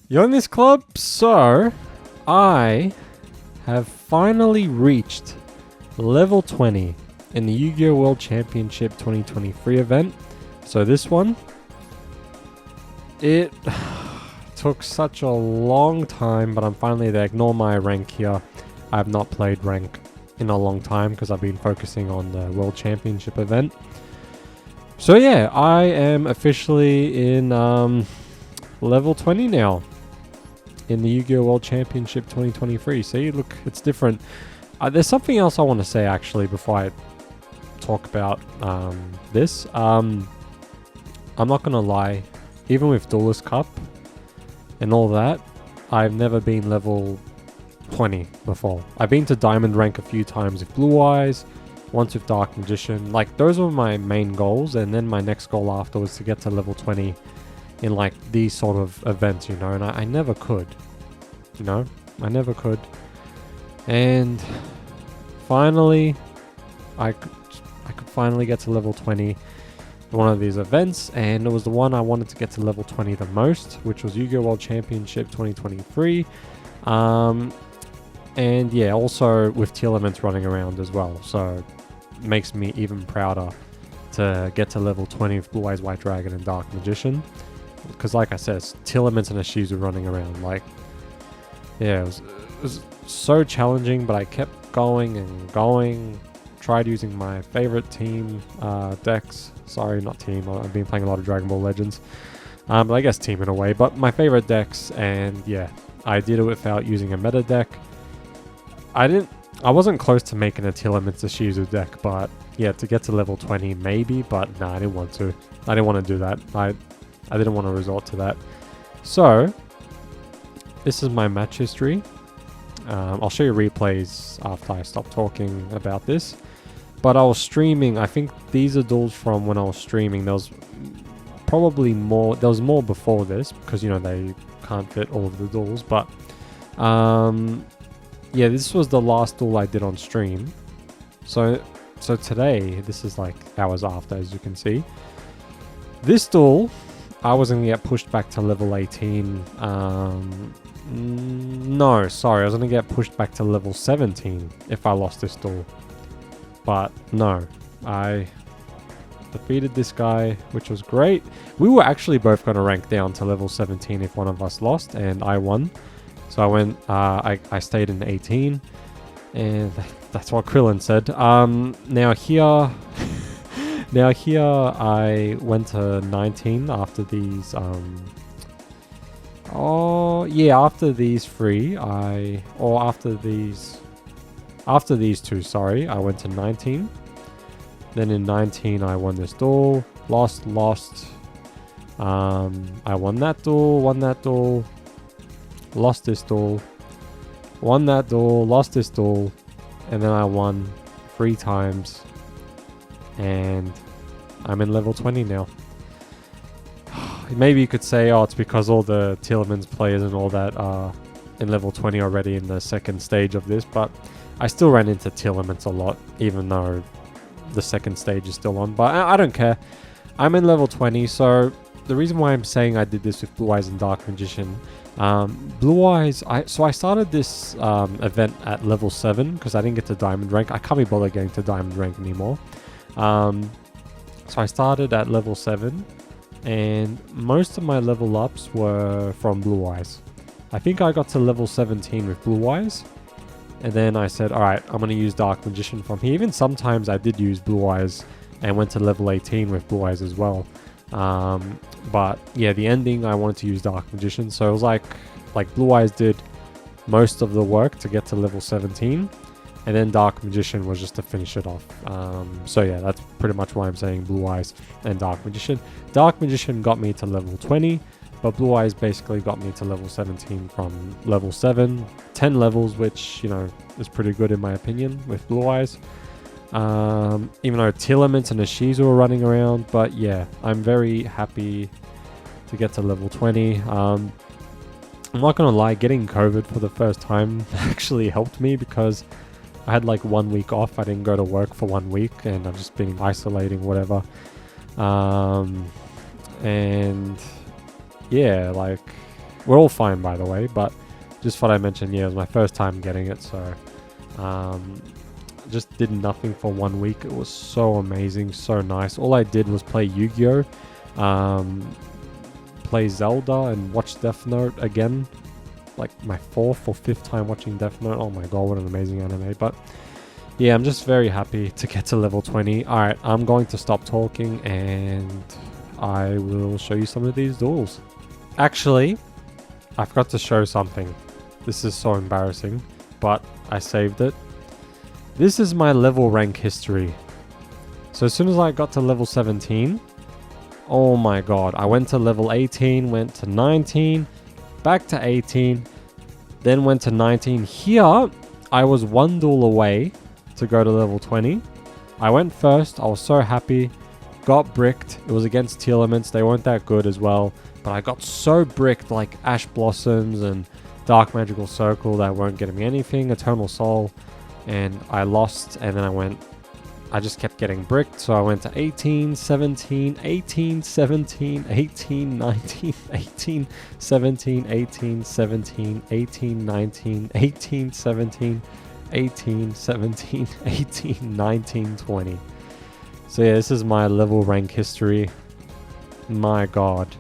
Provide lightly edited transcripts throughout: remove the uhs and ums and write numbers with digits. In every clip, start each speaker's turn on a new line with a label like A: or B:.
A: Duelist Club, so I have finally reached level 20 in the Yu-Gi-Oh! World Championship 2023 event. So this one, it took such a long time, but I'm finally there. Ignore my rank here. I have not played rank in a long time because I've been focusing on the World Championship event. So yeah, I am officially in level 20 now in the Yu-Gi-Oh! World Championship 2023. See, look, it's different. There's something else I want to say actually before I talk about this. I'm not gonna lie, even with Duelist Cup and all that, I've never been level 20 before. I've been to Diamond rank a few times with Blue Eyes, once with Dark Magician. Like, those were my main goals, and then my next goal after was to get to level 20 in like these sort of events, you know, and I never could, you know, I never could. And finally, I could finally get to level 20 in one of these events, and it was the one I wanted to get to level 20 the most, which was Yu-Gi-Oh! World Championship 2023. And yeah, also with Tearlaments running around as well, so it makes me even prouder to get to level 20 with Blue Eyes White Dragon and Dark Magician. Because like I said, Tearlaments and Ishizu running around. Like, yeah, it was so challenging, but I kept going and going. Tried using my favorite team decks. Sorry, not team. I've been playing a lot of Dragon Ball Legends. But I guess team in a way. But my favorite decks, and yeah, I did it without using a meta deck. I wasn't close to making a Tearlaments Ishizu deck, but yeah, to get to level 20 maybe, but nah, I didn't want to. I didn't want to do that. I didn't want to resort to that. So, this is my match history. I'll show you replays after I stop talking about this. But I was streaming, I think these are duels from when I was streaming. There was probably more, there was more before this, because, you know, they can't fit all of the duels. But, yeah, this was the last duel I did on stream. So today, this is like hours after, as you can see. This duel, I was going to get pushed back to level 18. No, sorry, I was going to get pushed back to level 17 if I lost this duel. But no, I defeated this guy, which was great. We were actually both going to rank down to level 17 if one of us lost, and I won. So I went, I stayed in 18, and that's what Krillin said. Now here... Now here I went to 19 after these, after these three, after these two, sorry, I went to 19. Then in 19 I won this duel, lost, I won that duel, lost this duel, won that duel, lost this duel, and then I won 3 times. And I'm in level 20 now. Maybe you could say, oh, it's because all the Tearlaments players and all that are in level 20 already in the second stage of this, but I still ran into Tearlaments a lot, even though the second stage is still on. But I don't care. I'm in level 20, so the reason why I'm saying I did this with Blue Eyes and Dark Magician, Blue Eyes, I started this event at level 7 because I didn't get to Diamond rank. I can't be bothered getting to Diamond rank anymore. So I started at level 7, and most of my level ups were from Blue Eyes. I think I got to level 17 with Blue Eyes, and then I said, alright, I'm going to use Dark Magician from here. Even sometimes I did use Blue Eyes and went to level 18 with Blue Eyes as well. But yeah, the ending I wanted to use Dark Magician, so it was like Blue Eyes did most of the work to get to level 17. And then Dark Magician was just to finish it off. So yeah, that's pretty much why I'm saying Blue Eyes and Dark Magician. Dark Magician got me to level 20, but Blue Eyes basically got me to level 17 from level 7. 10 levels, which, you know, is pretty good in my opinion with Blue Eyes. Even though Tearlaments and Ishizu were running around. But yeah, I'm very happy to get to level 20. I'm not going to lie, getting COVID for the first time actually helped me because I had like 1 week off. I didn't go to work for 1 week, and I've just been isolating, whatever. And yeah, like We're all fine, by the way, but just thought I mentioned, yeah, it was my first time getting it, so just did nothing for 1 week. It was so amazing, so nice. All I did was play Yu-Gi-Oh, play Zelda, and watch Death Note again. Like my 4th or 5th time watching Death Note. Oh my god, what an amazing anime. But yeah, I'm just very happy to get to level 20. Alright, I'm going to stop talking and I will show you some of these duels. Actually, I forgot to show something. This is so embarrassing, but I saved it. This is my level rank history. So as soon as I got to level 17, oh my god, I went to level 18, went to 19, back to 18, then went to 19. Here, I was 1 duel away to go to level 20. I went first. I was so happy. Got bricked. It was against Tearlaments. They weren't that good as well. But I got so bricked, like Ash Blossoms and Dark Magical Circle, that weren't getting me anything. Eternal Soul. And I lost. And then I just kept getting bricked. So I went to 18, 17, 18, 17, 18, 19, 18, 17, 18, 17, 18, 19, 18, 17, 18, 17, 18, 19, 20. So yeah, this is my level rank history. My god.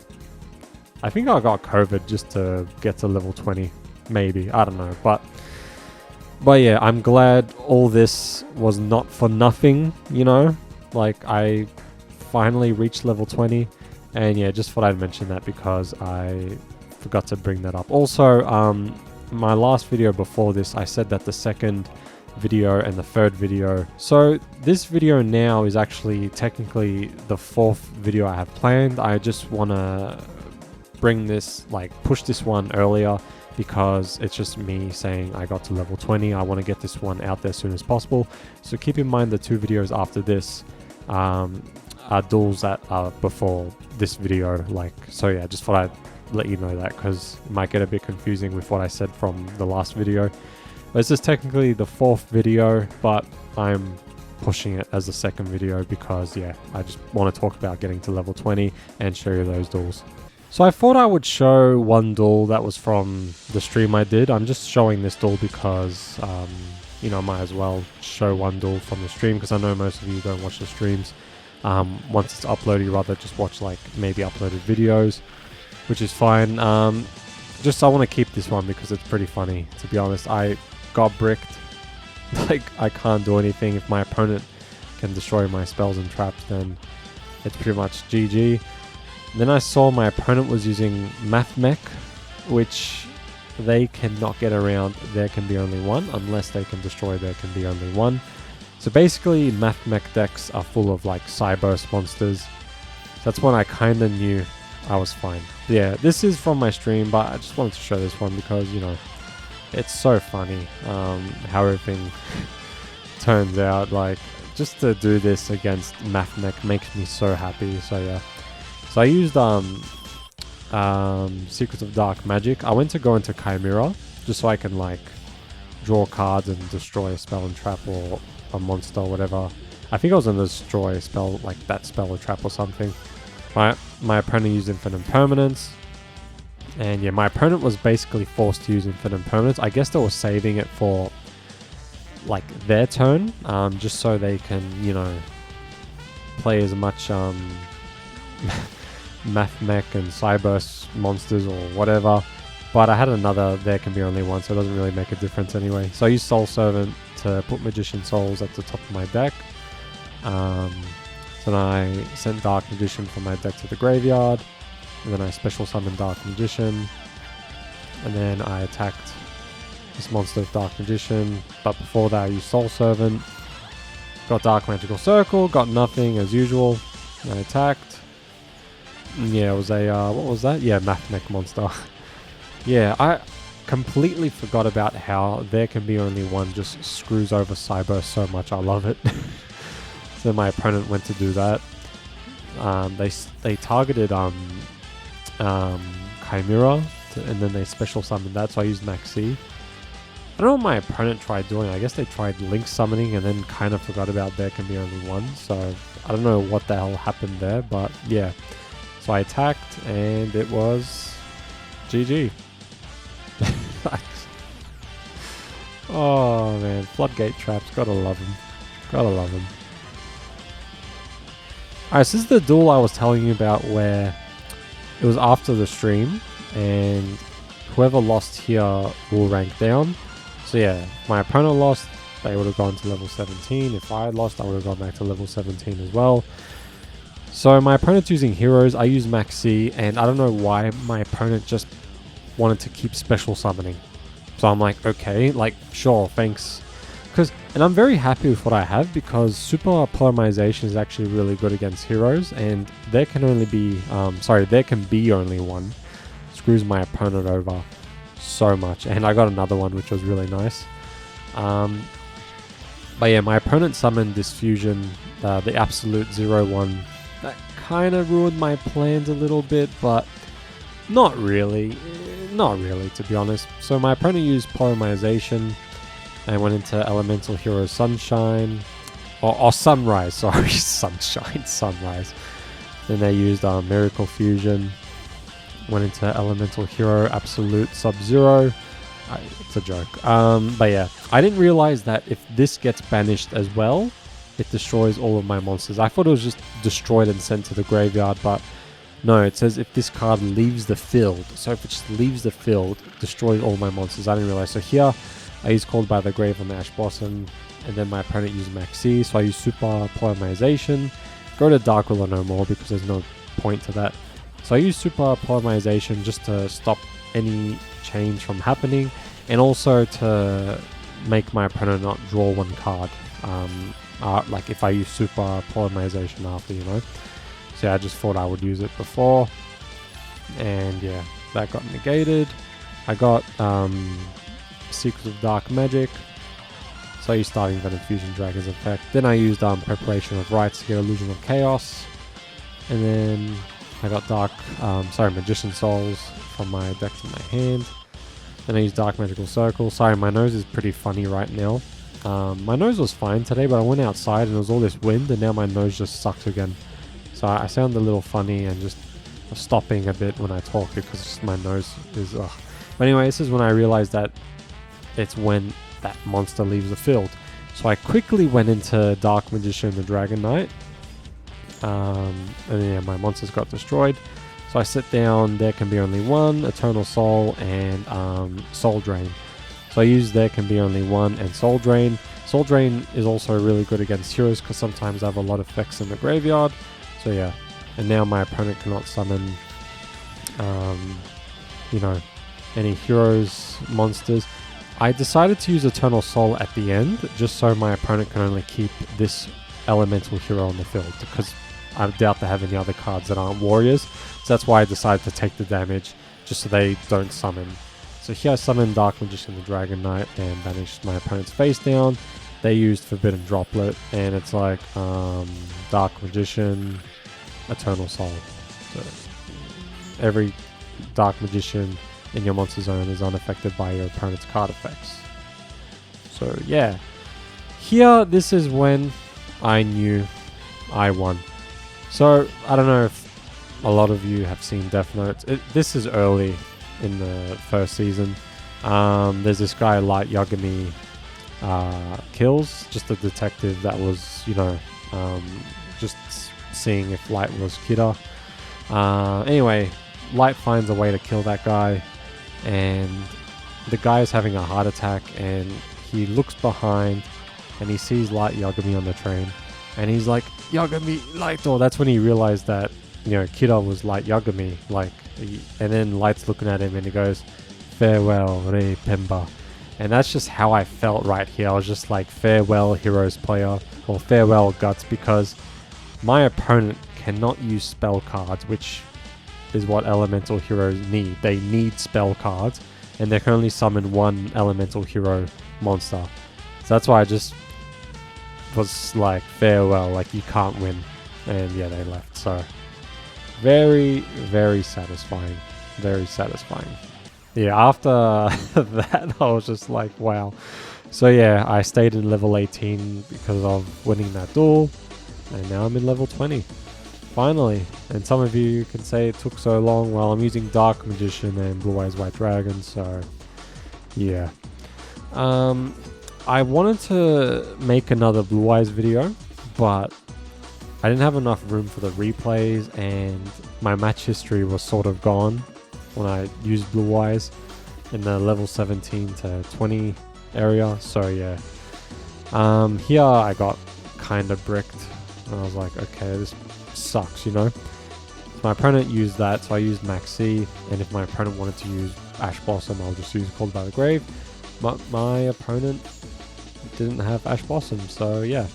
A: I think I got COVID just to get to level 20. Maybe. I don't know. But yeah, I'm glad all this was not for nothing, you know? Like, I finally reached level 20. And yeah, just thought I'd mention that because I forgot to bring that up. Also, my last video before this, I said that the second video and the third video. So this video now is actually technically the 4th video I have planned. I just want to bring this, like push this one earlier because it's just me saying I got to level 20. I want to get this one out there as soon as possible. So keep in mind the 2 videos after this are duels that are before this video. Like, so yeah, just thought I'd let you know that because it might get a bit confusing with what I said from the last video. This is technically the 4th video, but I'm pushing it as the 2nd video because yeah, I just want to talk about getting to level 20 and show you those duels. So I thought I would show one duel that was from the stream I did. I'm just showing this duel because you know, I might as well show one duel from the stream because I know most of you don't watch the streams. Once it's uploaded, you rather just watch like maybe uploaded videos, which is fine. Just I want to keep this one because it's pretty funny, to be honest. I got bricked. Like, I can't do anything. If my opponent can destroy my spells and traps, then it's pretty much GG. Then I saw my opponent was using Math Mech, which they cannot get around. There can be only one. Unless they can destroy, there can be only one. So basically, Math Mech decks are full of like Cyburst monsters. That's when I kind of knew I was fine. Yeah, this is from my stream, but I just wanted to show this one because, you know, it's so funny how everything turns out. Like, just to do this against Math Mech makes me so happy. So yeah, so I used Secrets of Dark Magic. I went to go into Chimera just so I can like draw cards and destroy a spell and trap or a monster or whatever. I think I was going to destroy a spell, like that spell or trap or something. My opponent used Infinite Permanence. And yeah, my opponent was basically forced to use Infinite Permanence. I guess they were saving it for like their turn, just so they can, you know, play as much Math Mech and Cyburst monsters or whatever. But I had another, there can be only one, so it doesn't really make a difference anyway. So I used Soul Servant to put Magician Souls at the top of my deck. So then I sent Dark Magician from my deck to the graveyard. And then I special summoned Dark Magician. And then I attacked this monster with Dark Magician. But before that I used Soul Servant. Got Dark Magical Circle, got nothing as usual. And I attacked. And yeah, it was a, what was that? Yeah, Math Mech monster. Yeah, I completely forgot about how there can be only one just screws over Cyburst so much. I love it. So my opponent went to do that. They targeted Chimera, and then they special summoned that, so I used Maxi. I don't know what my opponent tried doing. I guess they tried Link summoning and then kind of forgot about there can be only one, so I don't know what the hell happened there, but yeah. So I attacked, and it was GG. Oh man, floodgate traps, gotta love them. Gotta love them. Alright, so this is the duel I was telling you about where it was after the stream and whoever lost here will rank down. So yeah, my opponent lost, they would have gone to level 17. If I had lost, I would have gone back to level 17 as well. So my opponent's using heroes, I use Max C, and I don't know why my opponent just wanted to keep special summoning. So I'm like, okay, like, sure, thanks. And I'm very happy with what I have because super polymerization is actually really good against heroes, and there can be only one. Screws my opponent over so much, and I got another one which was really nice. But yeah, my opponent summoned this fusion, the absolute 0-1. That kind of ruined my plans a little bit, but not really to be honest. So my opponent used polymerization. I went into Elemental Hero Sunshine, or Sunrise, sorry, Sunrise. Then they used Miracle Fusion, went into Elemental Hero Absolute Sub-Zero. It's a joke. But yeah, I didn't realize that if this gets banished as well, it destroys all of my monsters. I thought it was just destroyed and sent to the graveyard, but no, it says if this card leaves the field. So if it just leaves the field, it destroys all my monsters. I didn't realize. So here, I use Called by the Grave on the Ash Blossom, and then my opponent used Max C, so I use Super Polymerization. Go to Dark Ruler no more because there's no point to that. So I use Super Polymerization just to stop any change from happening, and also to make my opponent not draw one card. Like if I use Super Polymerization after, you know. So yeah, I just thought I would use it before, and yeah, that got negated. I got Secrets of Dark Magic, so I used Starving Venom Fusion Dragon's effect. Then I used Preparation of Rites to get Illusion of Chaos, and then I got Magician Souls from my deck to my hand. Then I used Dark Magical Circle. Sorry, my nose is pretty funny right now. My nose was fine today, but I went outside and there was all this wind, and now my nose just sucks again. So I sound a little funny and just stopping a bit when I talk because just my nose is ugh. But anyway, this is when I realized that it's when that monster leaves the field. So I quickly went into Dark Magician the Dragon Knight. And then yeah, my monsters got destroyed. So I sit down, there can be only one, Eternal Soul, and Soul Drain. So I use there can be only one and Soul Drain. Soul Drain is also really good against heroes because sometimes I have a lot of effects in the graveyard. So yeah, and now my opponent cannot summon, any heroes, monsters. I decided to use Eternal Soul at the end, just so my opponent can only keep this elemental hero on the field, because I doubt they have any other cards that aren't warriors. So that's why I decided to take the damage, just so they don't summon. So here I summoned Dark Magician the Dragon Knight and banished my opponent's face down. They used Forbidden Droplet, and it's like Dark Magician, Eternal Soul. So every Dark Magician in your monster zone is unaffected by your opponent's card effects. So yeah, here this is when I knew I won. So I don't know if a lot of you have seen Death Note. This is early in the first season. There's this guy Light Yagami kills, just a detective that was, just seeing if Light was Kira. Anyway, Light finds a way to kill that guy, and the guy is having a heart attack, and he looks behind and he sees Light Yagami on the train, and he's like, Yagami, Light! Or that's when he realized that, Kira was Light Yagami, and then Light's looking at him and he goes, farewell, Rei Pemba. And that's just how I felt right here. I was just like, farewell, Heroes player, or farewell, Guts, because my opponent cannot use spell cards, which is what elemental heroes need. They need spell cards, and they can only summon one elemental hero monster. So that's why I just was like, farewell, like you can't win. And yeah, they left. So very, very satisfying. Very satisfying. Yeah, after that, I was just like, wow. So yeah, I stayed in level 18 because of winning that duel, and now I'm in level 20. finally. And some of you can say it took so long. Well, I'm using Dark Magician and Blue Eyes White Dragon, so yeah. I wanted to make another Blue Eyes video, but I didn't have enough room for the replays, and my match history was sort of gone when I used Blue Eyes in the level 17 to 20 area. So yeah, here I got kind of bricked, and I was like, okay, this sucks, you know. So my opponent used that, so I used Max C, and if my opponent wanted to use Ash Blossom, I'll just use Called by the Grave. But my opponent didn't have Ash Blossom, so yeah.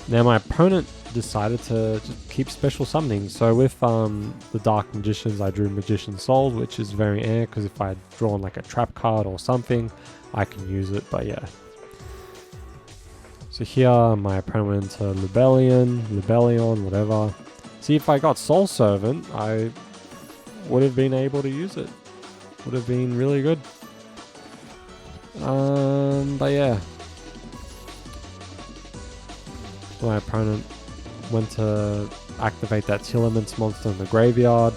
A: Now my opponent decided to just keep special summoning. So with the Dark Magicians, I drew Magician Soul, which is very air, because if I had drawn like a trap card or something, I can use it, but yeah. So here my opponent went into Lubellion, whatever. See, if I got Soul Servant, I would have been able to use it. Would have been really good. But yeah. My opponent went to activate that Tearlaments monster in the graveyard.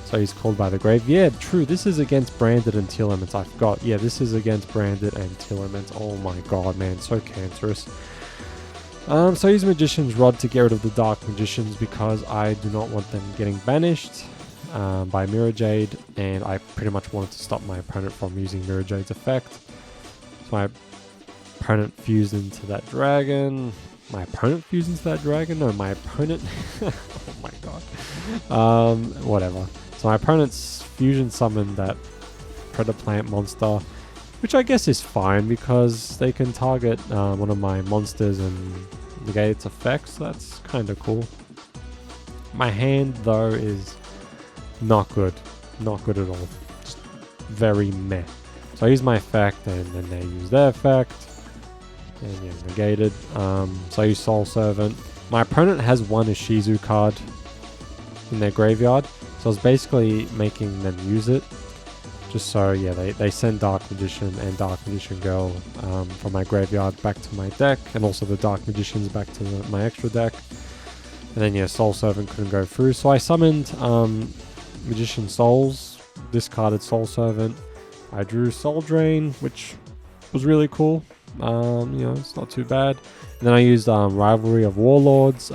A: So he's Called by the Grave. Yeah, true. This is against Branded and Tearlaments. I forgot. Yeah, this is against Branded and Tearlaments. Oh my god, man. So cancerous. So I use Magician's Rod to get rid of the Dark Magicians because I do not want them getting banished by Mirror Jade, and I pretty much wanted to stop my opponent from using Mirror Jade's effect. So my opponent fused into that dragon. My opponent fused into that dragon? No, my opponent... oh my god. Whatever. So my opponent's fusion summoned that Predator Plant monster, which I guess is fine because they can target one of my monsters and negate its effects. So that's kind of cool. My hand, though, is not good. Not good at all. Just very meh. So I use my effect, and then they use their effect. And yeah, negated. So I use Soul Servant. My opponent has one Ishizu card in their graveyard. So I was basically making them use it. Just so, yeah, they send Dark Magician and Dark Magician Girl from my graveyard back to my deck, and also the Dark Magicians back to my extra deck. And then, yeah, Soul Servant couldn't go through. So I summoned Magician Souls, discarded Soul Servant. I drew Soul Drain, which was really cool. You know, it's not too bad. And then I used Rivalry of Warlords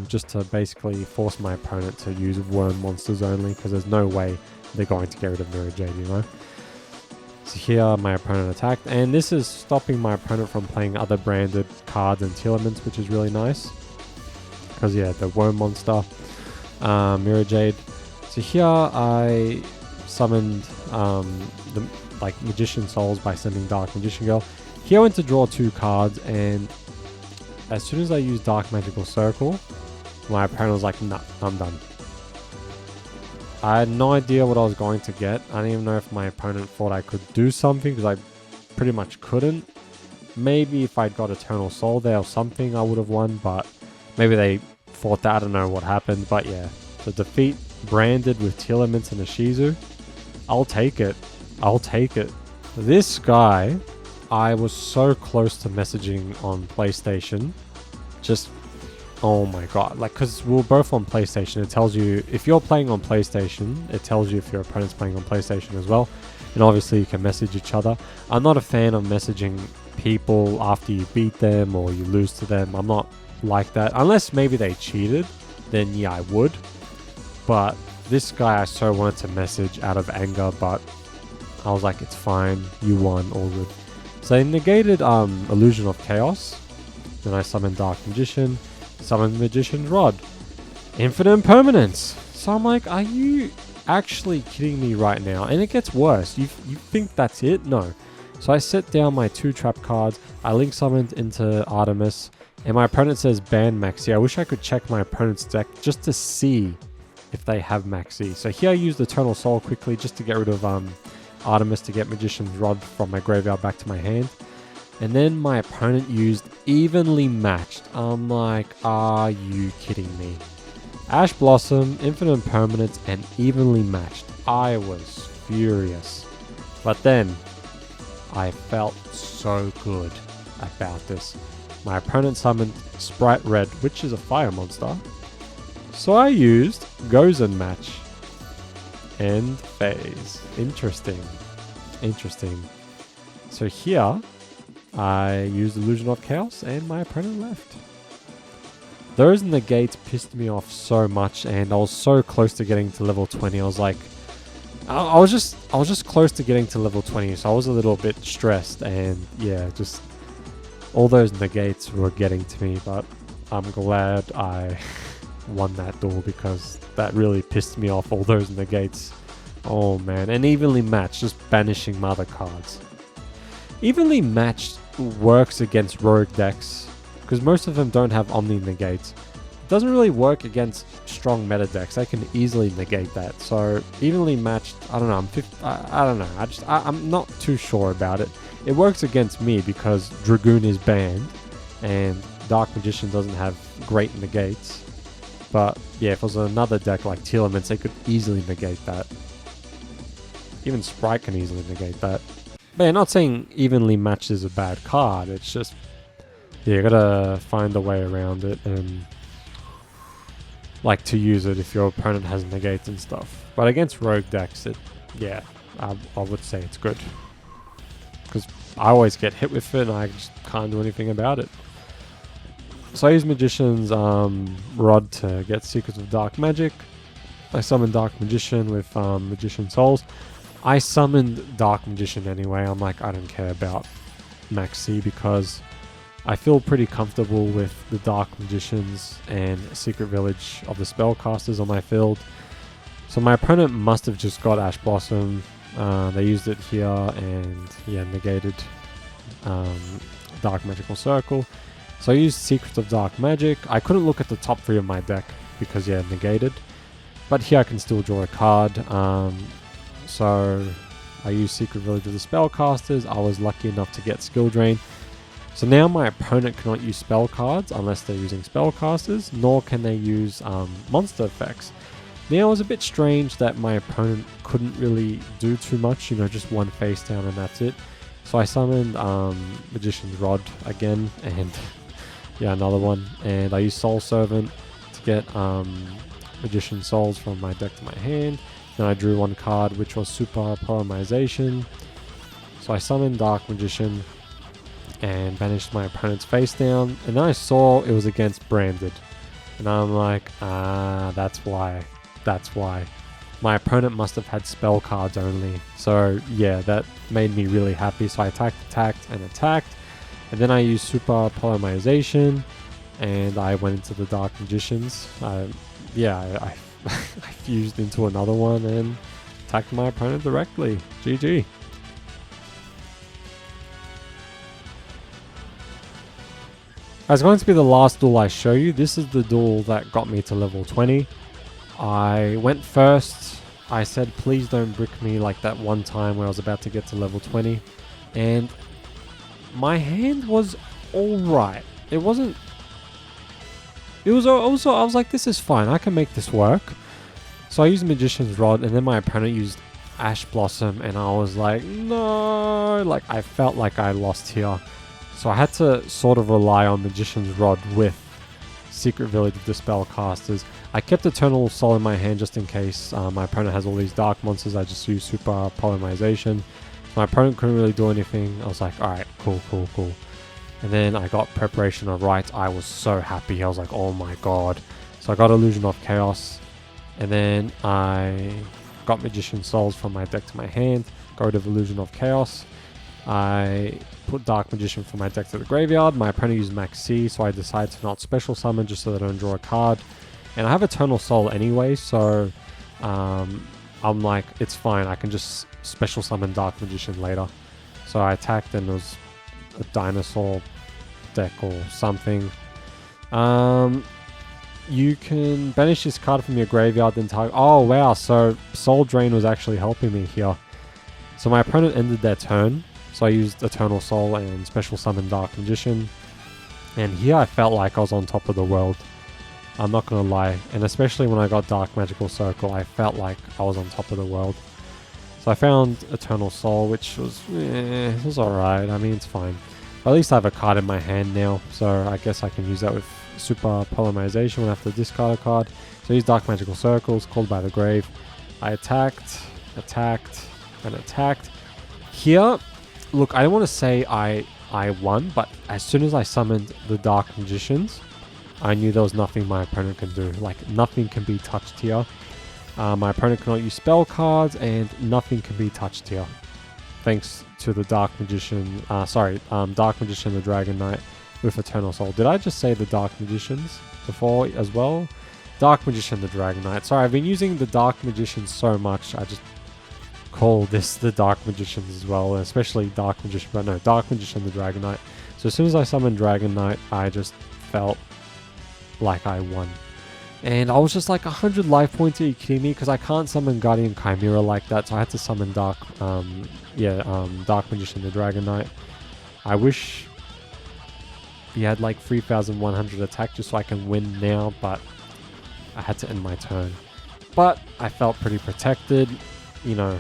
A: just to basically force my opponent to use Worm monsters only, because there's no way they're going to get rid of Mirror Jade, you know. So here my opponent attacked, and this is stopping my opponent from playing other branded cards and Tearlaments, which is really nice. Because yeah, the Worm monster, Mirror Jade. So here I summoned the Magician Souls by sending Dark Magician Girl. Here I went to draw 2 cards, and as soon as I used Dark Magical Circle, my opponent was like, nah, I'm done. I had no idea what I was going to get. I didn't even know if my opponent thought I could do something, because I pretty much couldn't. Maybe if I'd got Eternal Soul there or something, I would have won, but maybe they thought that. I don't know what happened, but yeah. To defeat Branded with Tearlaments and Ishizu, I'll take it. I'll take it. This guy, I was so close to messaging on PlayStation. Just... oh my god, like, because we were both on PlayStation. It tells you, if you're playing on PlayStation, it tells you if your opponent's playing on PlayStation as well. And obviously you can message each other. I'm not a fan of messaging people after you beat them or you lose to them. I'm not like that. Unless maybe they cheated, then yeah, I would. But this guy I so wanted to message out of anger, but I was like, it's fine, you won, all good. So they negated Illusion of Chaos. Then I summoned Dark Magician. Summon Magician's Rod. Infinite Impermanence. So I'm like, are you actually kidding me right now? And it gets worse. You think that's it? No. So I set down my 2 trap cards. I link summoned into Artemis. And my opponent says ban Maxi. I wish I could check my opponent's deck just to see if they have Maxi. So here I used Eternal Soul quickly just to get rid of Artemis to get Magician's Rod from my graveyard back to my hand. And then my opponent used Evenly Matched. I'm like, are you kidding me? Ash Blossom, Infinite Impermanence, and Evenly Matched. I was furious. But then, I felt so good about this. My opponent summoned Sprite Red, which is a fire monster. So I used Gozen Match. End phase. Interesting. Interesting. So here, I used Illusion of Chaos and my opponent left. Those negates pissed me off so much, and I was so close to getting to level 20. I was like, I was just close to getting to level 20, so I was a little bit stressed, and yeah, just all those negates were getting to me, but I'm glad I won that duel because that really pissed me off, all those negates. Oh man, and evenly matched, just banishing my other cards. Evenly matched works against rogue decks, because most of them don't have Omni negates. It doesn't really work against strong meta decks. I can easily negate that. So evenly matched, I don't know. I don't know. I'm not too sure about it. It works against me because Dragoon is banned, and Dark Magician doesn't have great negates. But yeah, if it was another deck like Tearlaments, they could easily negate that. Even Sprite can easily negate that. But yeah, not saying evenly matched is a bad card. It's just, yeah, you gotta find a way around it and like to use it if your opponent has negates and stuff. But against rogue decks, yeah, I would say it's good. Because I always get hit with it and I just can't do anything about it. So I use Magician's Rod to get Secrets of Dark Magic. I summon Dark Magician with Magician Souls. I summoned Dark Magician anyway. I'm like, I don't care about Max C because I feel pretty comfortable with the Dark Magicians and Secret Village of the Spellcasters on my field. So my opponent must have just got Ash Blossom. They used it here and yeah, negated Dark Magical Circle. So I used Secrets of Dark Magic. I couldn't look at the top 3 of my deck because yeah, negated. But here I can still draw a card. So I used Secret Village of the Spellcasters. I was lucky enough to get Skill Drain. So now my opponent cannot use spell cards unless they're using spellcasters, nor can they use monster effects. Now it was a bit strange that my opponent couldn't really do too much, you know, just one face down and that's it. So I summoned Magician's Rod again, and yeah, another one. And I used Soul Servant to get Magician Souls from my deck to my hand. Then I drew one card, which was Super Polymerization. So I summoned Dark Magician and banished my opponent's face down. And then I saw it was against Branded. And I'm like, that's why. That's why. My opponent must have had spell cards only. So yeah, that made me really happy. So I attacked, and then I used Super Polymerization, and I went into the Dark Magicians. I fused into another one and attacked my opponent directly. GG. It's going to be the last duel I show you. This is the duel that got me to level 20. I went first. I said, please don't brick me like that one time where I was about to get to level 20. And my hand was alright. It wasn't... It was also... I was like, this is fine. I can make this work. So I used Magician's Rod, and then my opponent used Ash Blossom, and I was like, no! Like, I felt like I lost here. So I had to sort of rely on Magician's Rod with Secret Village of the Spellcasters. I kept Eternal Soul in my hand just in case my opponent has all these dark monsters. I just used Super Polymerization. My opponent couldn't really do anything. I was like, alright, cool. And then I got Preparation of Rites. I was so happy. I was like, oh my god. So I got Illusion of Chaos. And then I got Magician Souls from my deck to my hand. Got rid of Illusion of Chaos. I put Dark Magician from my deck to the graveyard. My opponent used Max C, so I decided to not special summon just so that I don't draw a card. And I have Eternal Soul anyway, so I'm like, it's fine. I can just special summon Dark Magician later. So I attacked, and it was a dinosaur deck or something. You can banish this card from your graveyard, then target... Oh, wow. So Soul Drain was actually helping me here. So my opponent ended their turn. So I used Eternal Soul and Special Summon Dark Magician. And here I felt like I was on top of the world. I'm not going to lie. And especially when I got Dark Magical Circle, I felt like I was on top of the world. So I found Eternal Soul, which was... it was alright. I mean, it's fine. But at least I have a card in my hand now. So I guess I can use that with super polymerization when I have to discard a card. So these Dark Magical Circles, called by the grave. I attacked, and attacked. Here, look, I don't want to say I won, but as soon as I summoned the Dark Magicians, I knew there was nothing my opponent can do. Like, nothing can be touched here. My opponent cannot use spell cards, and nothing can be touched here. Thanks to the Dark Magician, Dark Magician, the Dragon Knight with Eternal Soul. Did I just say the Dark Magicians before as well? Dark Magician, the Dragon Knight. Sorry, I've been using the Dark Magicians so much, I just call this the Dark Magicians as well, especially Dark Magician, but no, Dark Magician, the Dragon Knight. So as soon as I summoned Dragon Knight, I just felt like I won. And I was just like, 100 life points, are you kidding me? Because I can't summon Guardian Chimera like that, so I had to summon Dark Magician, the Dragon Knight. I wish he had like 3,100 attack just so I can win now, but I had to end my turn. But I felt pretty protected, you know,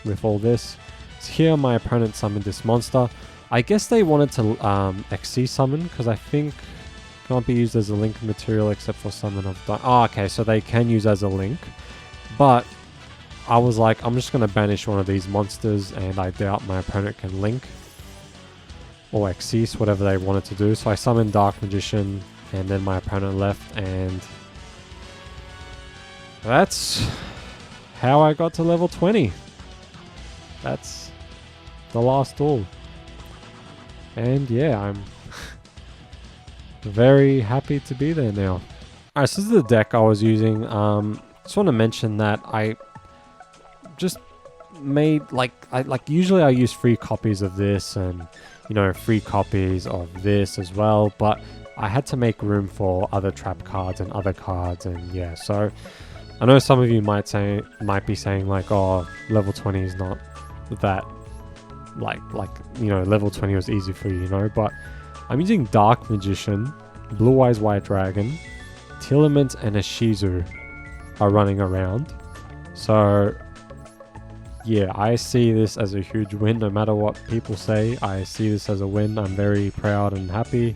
A: with all this. So here my opponent summoned this monster. I guess they wanted to XC summon, because I think can't be used as a link material except for summon of... okay, so they can use as a link. But I was like, I'm just going to banish one of these monsters, and I doubt my opponent can link or Xyz, whatever they wanted to do. So I summoned Dark Magician, and then my opponent left, and that's how I got to level 20. That's the last duel. And yeah, I'm very happy to be there now. Alright, so this is the deck I was using. Just want to mention that I just made usually I use free copies of this and, you know, free copies of this as well, but I had to make room for other trap cards and other cards, and yeah, so I know some of you might be saying like, oh, level 20 is not that like you know, level 20 was easy for you, you know, but I'm using Dark Magician, Blue Eyes White Dragon, Tearlaments and Ishizu are running around. So yeah, I see this as a huge win. No matter what people say, I see this as a win. I'm very proud and happy.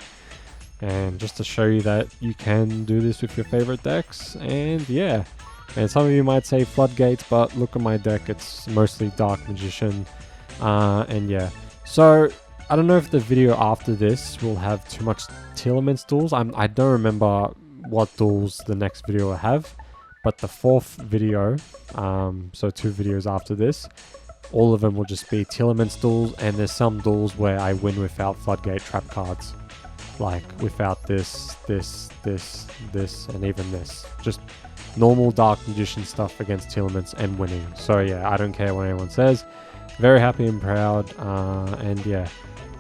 A: And just to show you that you can do this with your favorite decks. And yeah, and some of you might say Floodgates, but look at my deck. It's mostly Dark Magician. And yeah, so I don't know if the video after this will have too much Tearlaments duels. I don't remember what duels the next video will have, but the fourth video, so 2 videos after this, all of them will just be Tearlaments duels, and there's some duels where I win without Floodgate trap cards, like without this, and even this. Just normal Dark Magician stuff against Tearlaments and winning. So yeah, I don't care what anyone says. Very happy and proud, and yeah.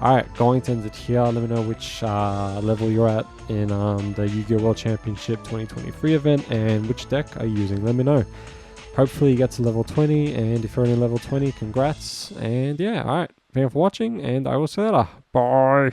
A: Alright, going to end it here. Let me know which level you're at in the Yu-Gi-Oh! World Championship 2023 event, and which deck are you using. Let me know. Hopefully you get to level 20, and if you're only level 20, congrats. And yeah, alright. Thank you for watching, and I will see you later. Bye.